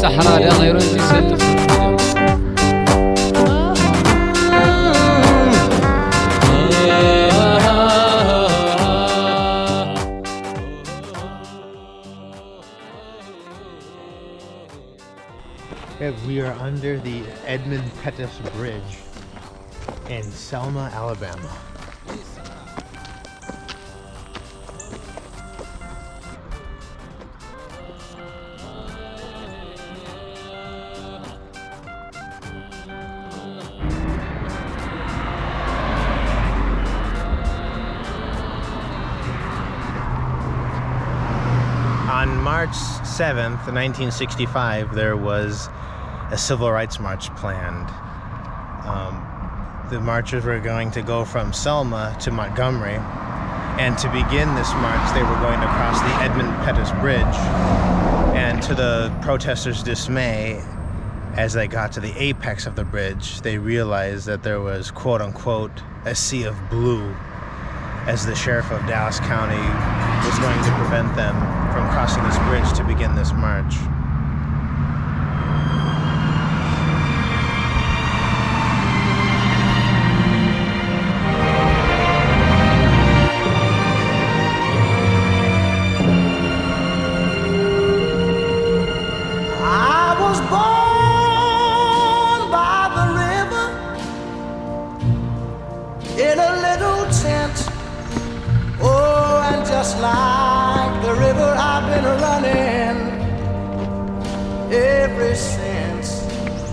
الصحراء يلا يروح يسد. We are under the Edmund Petus Bridge in Selma, Alabama. On March 7th, 1965, there was a civil rights march planned. The marchers were going to go from Selma to Montgomery, and to begin this march they were going to cross the Edmund Pettus Bridge. And to the protesters' dismay, as they got to the apex of the bridge, they realized that there was, quote-unquote, a sea of blue, as the sheriff of Dallas County was going to prevent them from crossing this bridge to begin this march. Like the river I've been running ever since.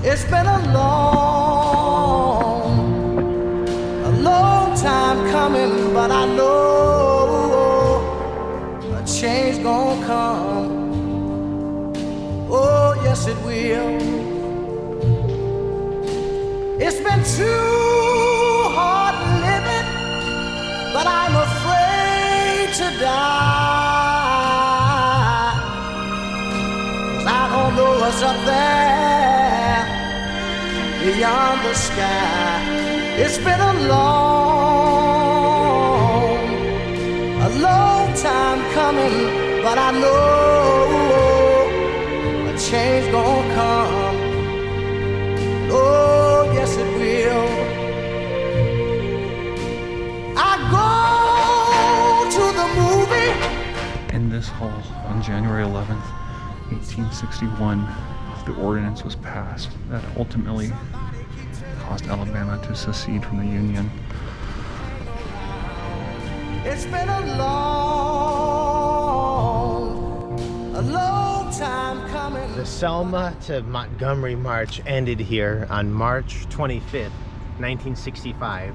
It's been a long time coming, but I know a change gonna come. Oh yes it will. It's been too hard living, but I'm afraid to die, 'cause I don't know what's up there beyond the sky. It's been a long time coming, but I know a change gonna come. Oh yes it will. In this hall on January 11th, 1861, the ordinance was passed that ultimately caused Alabama to secede from the Union. It's been a long time coming. The Selma to Montgomery March ended here on March 25th, 1965.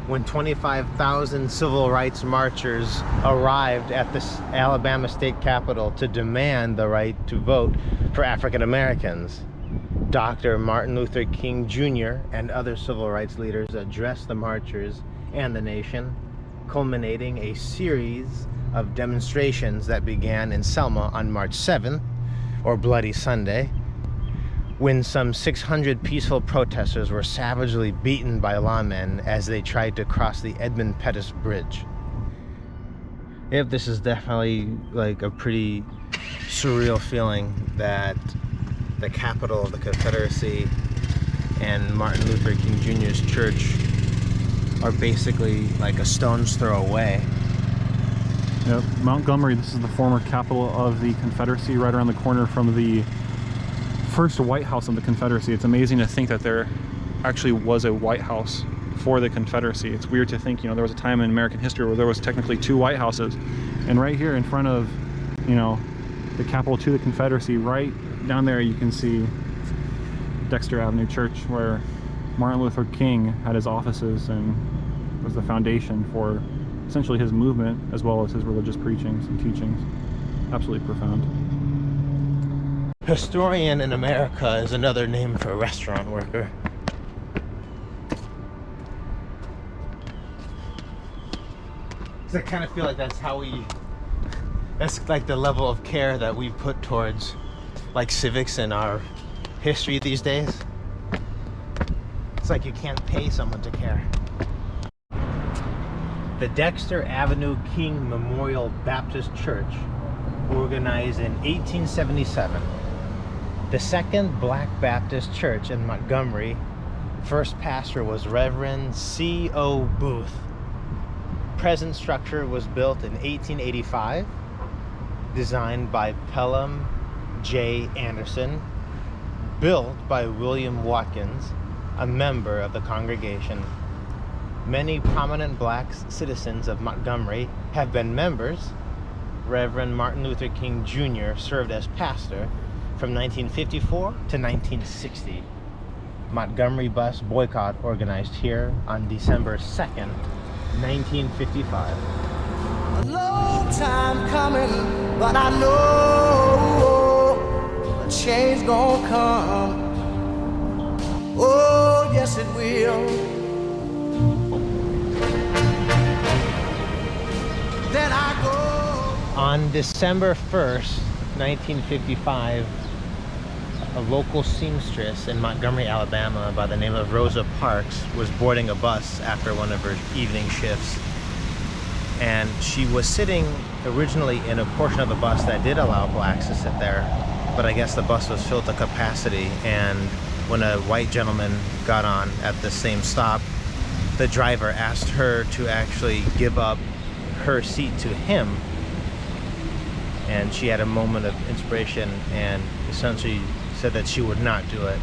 When 25,000 civil rights marchers arrived at the Alabama state capitol to demand the right to vote for African Americans. Dr. Martin Luther King Jr. and other civil rights leaders addressed the marchers and the nation, culminating a series of demonstrations that began in Selma on March 7th, or Bloody Sunday, when some 600 peaceful protesters were savagely beaten by lawmen as they tried to cross the Edmund Pettus Bridge. Yep, this is definitely like a pretty surreal feeling that the capital of the Confederacy and Martin Luther King Jr.'s church are basically like a stone's throw away. Yep, Montgomery, this is the former capital of the Confederacy, right around the corner from the first White House of the Confederacy. It's amazing to think that there actually was a White House for the Confederacy. It's weird to think, you know, there was a time in American history where there was technically two White Houses, and right here in front of, you know, the capital to the Confederacy, right down there you can see Dexter Avenue Church, where Martin Luther King had his offices and was the foundation for essentially his movement as well as his religious preachings and teachings. Absolutely profound. Historian in America is another name for a restaurant worker. I kind of feel like that's like the level of care that we put towards like civics in our history these days. It's like you can't pay someone to care. The Dexter Avenue King Memorial Baptist Church, organized in 1877, The second Black Baptist church in Montgomery, first pastor was Reverend C.O. Booth. Present structure was built in 1885, designed by Pelham J. Anderson, built by William Watkins, a member of the congregation. Many prominent black citizens of Montgomery have been members. Reverend Martin Luther King Jr. served as pastor from 1954 to 1960. Montgomery bus boycott organized here on December 2nd, 1955. A long time coming, but I know a change gonna come. Oh, yes it will. Then I go. On December 1st, 1955, a local seamstress in Montgomery, Alabama by the name of Rosa Parks was boarding a bus after one of her evening shifts. And she was sitting originally in a portion of the bus that did allow blacks to sit there, but I guess the bus was filled to capacity, and when a white gentleman got on at the same stop, the driver asked her to actually give up her seat to him, and she had a moment of inspiration and essentially said that she would not do it.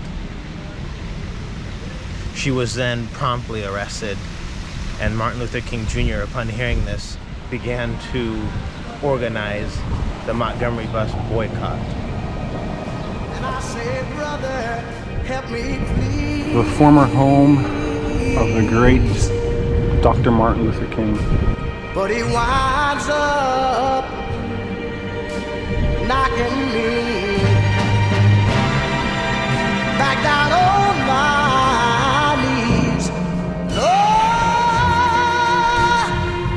She was then promptly arrested, and Martin Luther King Jr., upon hearing this, began to organize the Montgomery bus boycott. And I say, brother, help me please. The former home of the great Dr. Martin Luther King. But he winds up knocking me back down on my knees. Lord,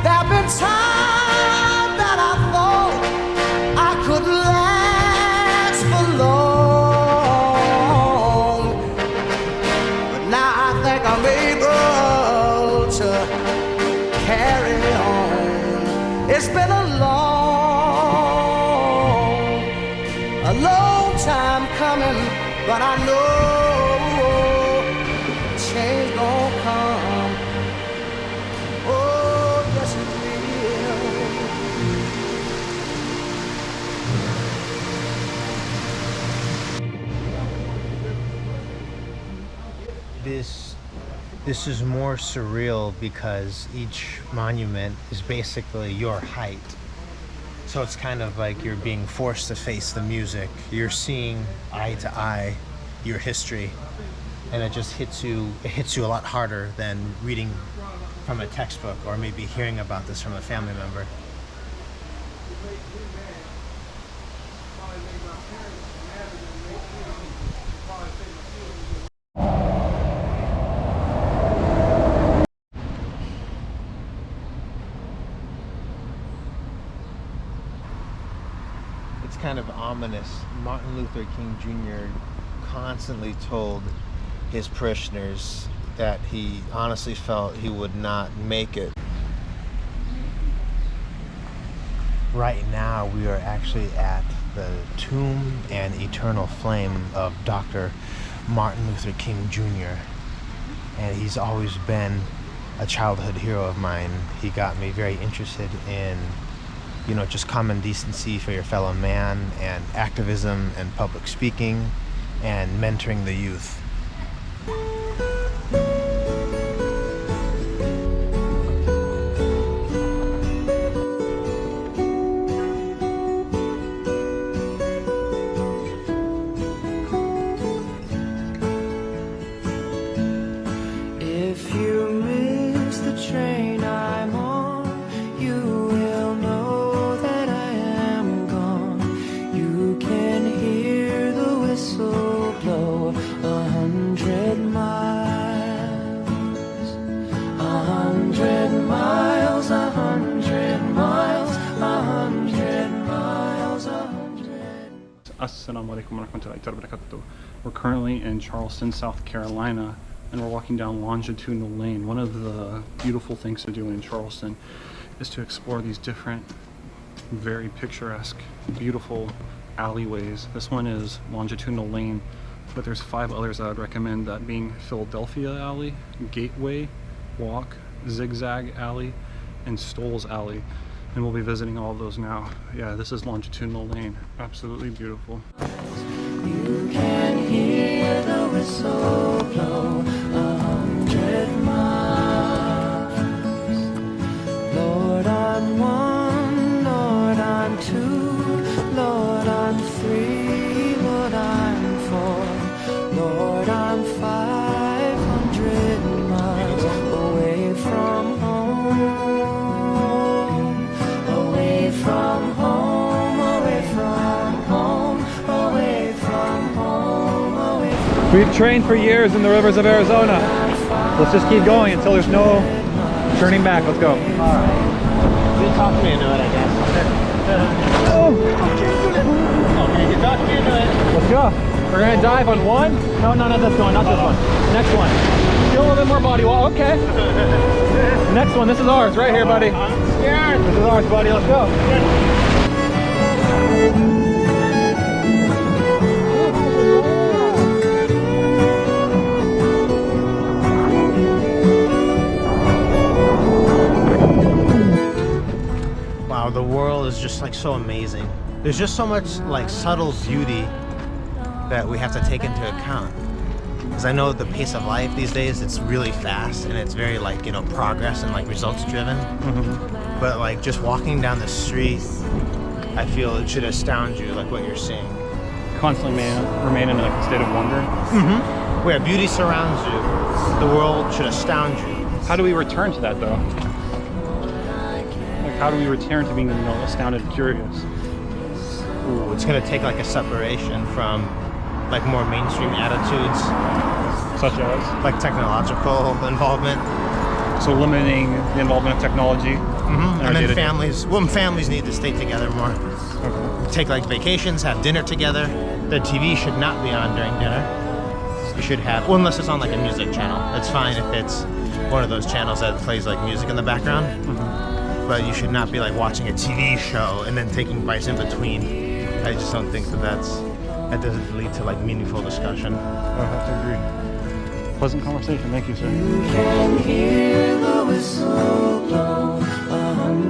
there've been times that I thought I could last for long, but now I think I'm able to carry on. It's been a long time coming, but I know change gon' come. Oh, yes it will. This is more surreal because each monument is basically your height. So it's kind of like you're being forced to face the music. You're seeing eye to eye your history, and it just hits you a lot harder than reading from a textbook or maybe hearing about this from a family member. Kind of ominous. Martin Luther King Jr. constantly told his parishioners that he honestly felt he would not make it. Right now we are actually at the tomb and eternal flame of Dr. Martin Luther King Jr. and he's always been a childhood hero of mine. He got me very interested in just common decency for your fellow man, and activism and public speaking, and mentoring the youth. If you miss the train I'm on, you will know that I am gone. You can hear the whistle blow 100 miles, 100 miles, 100 miles, 100 miles, 100. Assalamu alaikum wa rahmatullahi wa barakatuh. We're currently in Charleston, South Carolina, and we're walking down Longitudinal Lane. One of the beautiful things to do in Charleston is to explore these different, very picturesque, beautiful alleyways. This one is longitudinal lane, but there's 5 others I would recommend, that being Philadelphia Alley, Gateway Walk, Zigzag Alley, and Stoles Alley. And we'll be visiting all of those now. Yeah, this is longitudinal lane. Absolutely beautiful. You can hear the whistle blow 100 miles. Lord, I'm one, Lord, I'm two, Lord, I'm three, Lord, I'm four, Lord, I'm 500 miles away from home, away from home, away from home, away from home, away from. We've trained for years in the rivers of Arizona. Let's just keep going until there's no turning back. Let's go. Alright. You talk me into it, I guess. Oh, Okay, you talk me into it. let's go. We're gonna dive on one. No, not this one, not this one. Next one. Feel a little bit more body wall. Okay. Next one. This is ours, right here, buddy. I'm scared. This is ours, buddy. Let's go. Wow, the world is just like so amazing. There's just so much like subtle beauty that we have to take into account. Because I know the pace of life these days, it's really fast and it's very like, you know, progress and like results driven. But like just walking down the street, I feel it should astound you, like what you're seeing. Constantly remain in a state of wonder. Where beauty surrounds you, the world should astound you. How do we return to that, though? Like, how do we return to being, you know, astounded and curious? Ooh, it's gonna take like a separation from like more mainstream attitudes, Such as? like technological involvement. So limiting the involvement of technology. And then families need to stay together more. Okay. Take like vacations, have dinner together. The TV should not be on during dinner. You should have, well, unless it's on like a music channel. It's fine if it's one of those channels that plays like music in the background. But you should not be like watching a TV show and then taking bites in between. I just don't think that doesn't lead to like meaningful discussion. I have to agree. Pleasant conversation. Thank you, sir. You can hear the whistle blow 100